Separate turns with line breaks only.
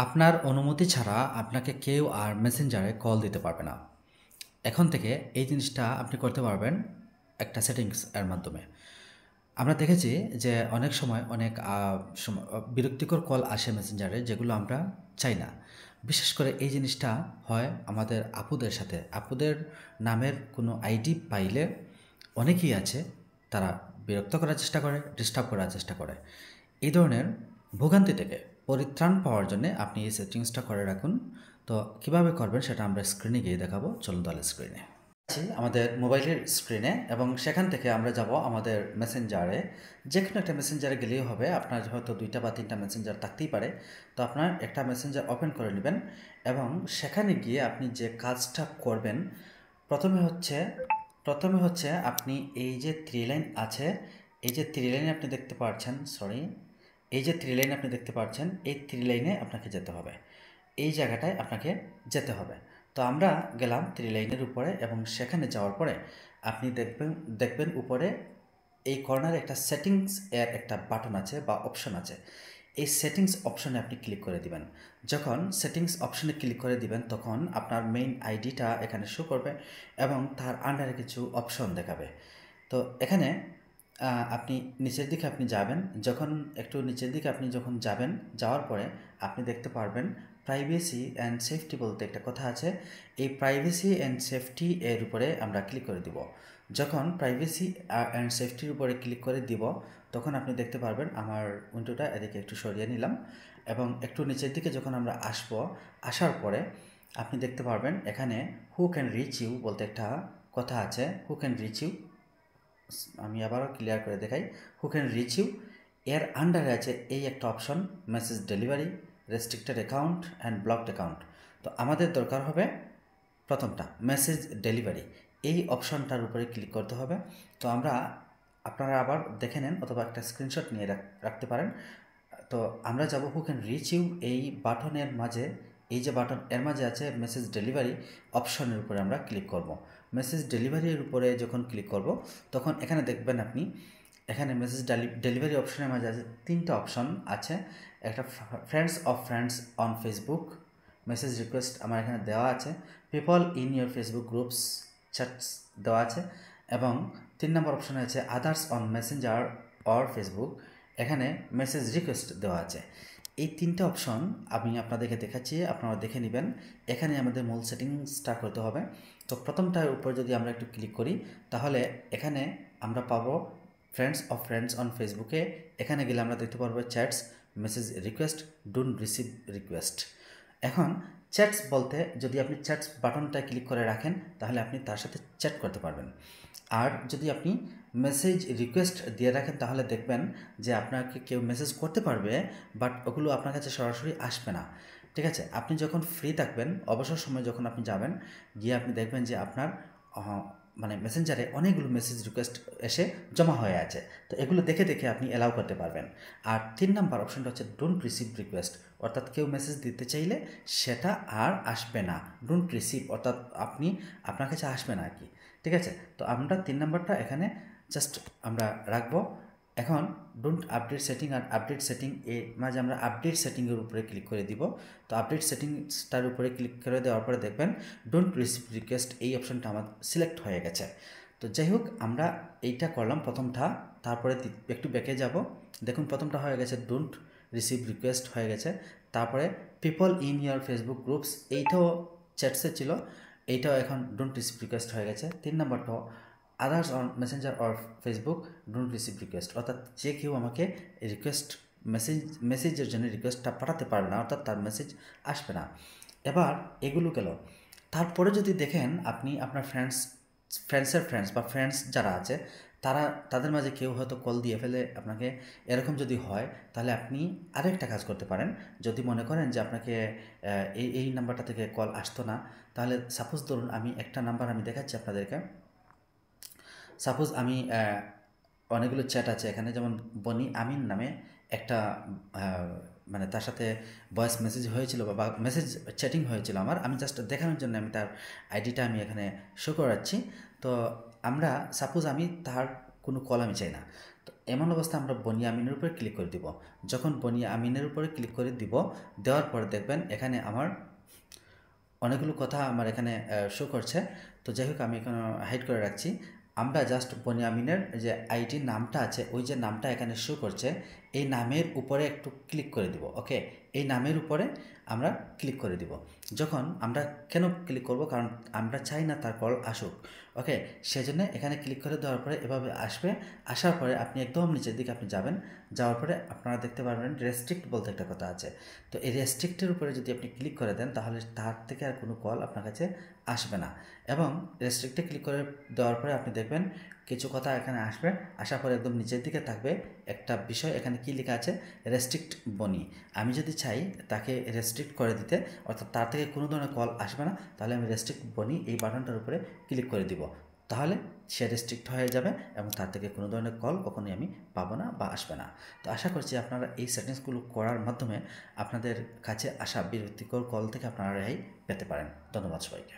আপনার অনুমতি ছাড়া আপনাকে কেউ আর মেসেঞ্জারে কল দিতে পারবে না। এখন থেকে এই জিনিসটা আপনি করতে পারবেন একটা সেটিংস এর মাধ্যমে। আমরা দেখেছি যে অনেক সময় অনেক বিরক্তিকর কল আসে মেসেঞ্জারে, যেগুলো আমরা চাই না। বিশেষ করে এই জিনিসটা হয় আমাদের আপুদের সাথে। আপুদের নামের কোনো আইডি পাইলে অনেকেই আছে, তারা বিরক্ত করার চেষ্টা করে, ডিস্টার্ব করার চেষ্টা করে। এই ধরনের ভোগান্তি থেকে পরিত্রাণ পাওয়ার জন্য আপনি এই সেটিংসটা করে রাখুন। তো কিভাবে করবেন সেটা আমরা স্ক্রিনে গিয়ে দেখাবো। চলুন তাহলে স্ক্রিনে আছি, আমাদের মোবাইলের স্ক্রিনে, এবং সেখান থেকে আমরা যাব আমাদের মেসেঞ্জারে। যে কোনো একটা মেসেঞ্জারে গেলেই হবে। আপনার হয়তো 2টা বা 3টা মেসেঞ্জার থাকতেই পারে। তো আপনার একটা মেসেঞ্জার ওপেন করে নেবেন এবং সেখানে গিয়ে আপনি যে কাজটা করবেন, প্রথমে হচ্ছে প্রথমে হচ্ছে আপনি এই যে থ্রি লাইন আছে, এই যে থ্রি লাইনে আপনি দেখতে পাচ্ছেন, এই যে থ্রি লাইন আপনি দেখতে পাচ্ছেন, এই থ্রি লাইনে আপনাকে যেতে হবে। এই জায়গাটায় আপনাকে যেতে হবে। তো আমরা গেলাম থ্রি লাইনের উপরে, এবং সেখানে যাওয়ার পরে আপনি দেখবেন উপরে এই কর্নারে একটা সেটিংস এর একটা বাটন আছে বা অপশন আছে। এই সেটিংস অপশনে আপনি ক্লিক করে দিবেন। যখন সেটিংস অপশনে ক্লিক করে দিবেন, তখন আপনার মেইন আইডিটা এখানে শো করবে এবং তার আন্ডারে কিছু অপশন দেখাবে। তো এখানে আপনি নিচের দিকে আপনি যাবেন। যখন একটু নিচের দিকে আপনি যখন যাবেন, যাওয়ার পরে আপনি দেখতে পারবেন প্রাইভেসি অ্যান্ড সেফটি বলতে একটা কথা আছে। এই প্রাইভেসি অ্যান্ড সেফটি এর উপরে আমরা ক্লিক করে দিব। যখন প্রাইভেসি অ্যান্ড সেফটির উপরে ক্লিক করে দিব, তখন আপনি দেখতে পারবেন, আমার উইন্ডোটা এদিকে একটু সরিয়ে নিলাম, এবং একটু নিচের দিকে যখন আমরা আসার পরে আপনি দেখতে পারবেন এখানে হু ক্যান রিচ ইউ বলতে একটা কথা আছে। হু ক্যান রিচ ইউ, আমি আবারও ক্লিয়ার করে দেখাই। হু ক্যান রিচ ইউ এর আন্ডারে আছে এই একটা option, message delivery, restricted account and blocked account. তো আমাদের দরকার হবে প্রথমটা, মেসেজ ডেলিভারি। এই অপশনটার উপরে ক্লিক করতে হবে। তো আপনারা আবার দেখে নেন অথবা একটা স্ক্রিনশট নিয়ে রাখতে পারেন। তো আমরা যাব হু ক্যান রিচ ইউ, এই বাটনের মাঝে, এই যে বাটন এর মাঝে আছে মেসেজ ডেলিভারি অপশনের উপরে আমরা ক্লিক করব। মেসেজ ডেলিভারির উপরে যখন ক্লিক করব, তখন এখানে দেখবেন আপনি, এখানে মেসেজ ডেলিভারি অপশনের মাঝে আছে 3টা অপশন আছে। একটা friends on Facebook, message request আমার এখানে দেওয়া আছে, people in your Facebook groups chats দেওয়া আছে, এবং 3 নম্বর অপশনে আছে others on messenger or Facebook, এখানে মেসেজ রিকোয়েস্ট দেওয়া আছে। এই 3টা অপশন আমি আপনাদেরকে দেখাচ্ছি, আপনারা দেখে নেবেন। এখানে আমাদের মূল সেটিংসটা করতে হবে। তো প্রথমটার উপর যদি আমরা একটু ক্লিক করি, তাহলে এখানে আমরা পাবো ফ্রেন্ডস অন ফেসবুকে। এখানে গেলে আমরা দেখতে পারবো chats, message request, don't receive request. এখন চ্যাটস বলতে, যদি আপনি চ্যাটস বাটনটা ক্লিক করে রাখেন, তাহলে আপনি তার সাথে চ্যাট করতে পারবেন। আর যদি আপনি মেসেজ রিকোয়েস্ট দিয়ে রাখেন, তাহলে দেখবেন যে আপনাকে কেউ মেসেজ করতে পারবে, বাট ওগুলো আপনার কাছে সরাসরি আসবে না। ঠিক আছে, আপনি যখন ফ্রি থাকবেন, অবসর সময় যখন আপনি যাবেন, গিয়ে আপনি দেখবেন যে আপনার মানে মেসেঞ্জারে অনেকগুলো মেসেজ রিকোয়েস্ট এসে জমা হয়ে আছে। তো এগুলো দেখে দেখে আপনি অ্যালাউ করতে পারবেন। আর 3 নাম্বার অপশনটা হচ্ছে ডোন্ট রিসিভ রিকোয়েস্ট, অর্থাৎ কেউ মেসেজ দিতে চাইলে সেটা আর আসবে না। ডোন্ট রিসিভ অর্থাৎ আপনার কাছে আসবে না আর কি। ঠিক আছে, তো আমরা 3 নাম্বারটা এখানে জাস্ট আমরা রাখবো। এখন ডোন্ট আপডেট সেটিং আর আপডেট সেটিং, এর মাঝে আমরা আপডেট সেটিংয়ের উপরে ক্লিক করে দিব। তো আপডেট সেটিংসটার উপরে ক্লিক করে দেওয়ার পরে দেখবেন ডোন্ট রিসিভ রিকোয়েস্ট, এই অপশনটা আমার সিলেক্ট হয়ে গেছে। তো যাই হোক, আমরা এইটা করলাম প্রথমটা। তারপরে একটু ব্যাকে যাব, দেখুন প্রথমটা হয়ে গেছে ডোন্ট রিসিভ রিকোয়েস্ট হয়ে গেছে। তারপরে people in year Facebook groups, এইটাও চ্যাটসে ছিল, এইটাও এখন ডোন্ট রিসিভ রিকোয়েস্ট হয়ে গেছে। 3 নাম্বারটাও others on messenger or Facebook don't receive request, অর্থাৎ যে কেউ আমাকে রিকোয়েস্ট মেসেজের জন্য রিকোয়েস্টটা পাঠাতে পারবে না, অর্থাৎ তার মেসেজ আসবে না। এবার এগুলো গেল। তারপরে যদি দেখেন আপনি আপনার ফ্রেন্ডস বা ফ্রেন্ডস যারা আছে, তাদের মাঝে কেউ হয়তো কল দিয়ে ফেলে আপনাকে, এরকম যদি হয়, তাহলে আপনি আরেকটা কাজ করতে পারেন। যদি মনে করেন যে আপনাকে এই নাম্বারটা থেকে কল আসতো না, তাহলে সাপোজ ধরুন আমি একটা নাম্বার আমি দেখাচ্ছি আপনাদেরকে। সাপোজ আমি অনেকগুলো চ্যাট আছে এখানে, যেমন বনি আমিন নামে একটা মানে তার সাথে ভয়েস মেসেজ হয়েছিল বা মেসেজ চ্যাটিং হয়েছিল আমার, আমি জাস্ট দেখানোর জন্য আমি তার আইডিটা আমি এখানে শো করাচ্ছি। তো আমরা সাপোজ আমি তার কোনো কল আমি চাই না, তো এমন অবস্থায় আমরা বনি আমিনের উপরে ক্লিক করে দিব। যখন বনি আমিনের উপরে ক্লিক করে দিব, দেওয়ার পরে দেখবেন এখানে আমার অনেকগুলো কথা আমার এখানে শো করছে। তো যাই হোক, আমি এখানে হাইড করে রাখছি। আমরা জাস্ট বনিয়ামিনের যে আইডির নামটা আছে, ওই যে নামটা এখানে শো করছে, এই নামের উপরে একটু ক্লিক করে দিব। ওকে, এই নামের উপরে আমরা ক্লিক করে দিব। যখন আমরা কেন ক্লিক করব, কারণ আমরা চাই না তার কল আসুক। ওকে, সেজন্য এখানে ক্লিক করে দেওয়ার পরে এভাবে আসবে। আসার পরে আপনি একদম নিচের দিকে আপনি যাবেন, যাওয়ার পরে আপনারা দেখতে পারবেন রেস্ট্রিক্ট বলতে একটা কথা আছে। তো এই রেস্ট্রিক্টের উপরে যদি আপনি ক্লিক করে দেন, তাহলে তার থেকে আর কোনো কল আপনার কাছে আসবে না। এবং রেস্ট্রিক্টে ক্লিক করে দেওয়ার পরে আপনি দেখবেন কিছু কথা এখানে আসবে। আসার পরে একদম নিচের দিকে থাকবে একটা বিষয়, এখানে কি লেখা আছে, রেস্ট্রিক্ট বনি। আমি যদি চাই তাকে রেস্ট্রিক্ট করে দিতে, অর্থাৎ তার থেকে কোনো ধরনের কল আসবে না, তাহলে আমি রেস্ট্রিক্ট বনি এই বাটনটার উপরে ক্লিক করে দিব। তাহলে সে রেস্ট্রিক্ট হয়ে যাবে এবং তার থেকে কোনো ধরনের কল কখনোই আমি পাবো না বা আসবে না। তো আশা করছি আপনারা এই সেটিংসগুলো করার মাধ্যমে আপনাদের কাছে আসা বিরক্তিকর কল থেকে আপনারা রেহাই পেতে পারেন। ধন্যবাদ সবাইকে।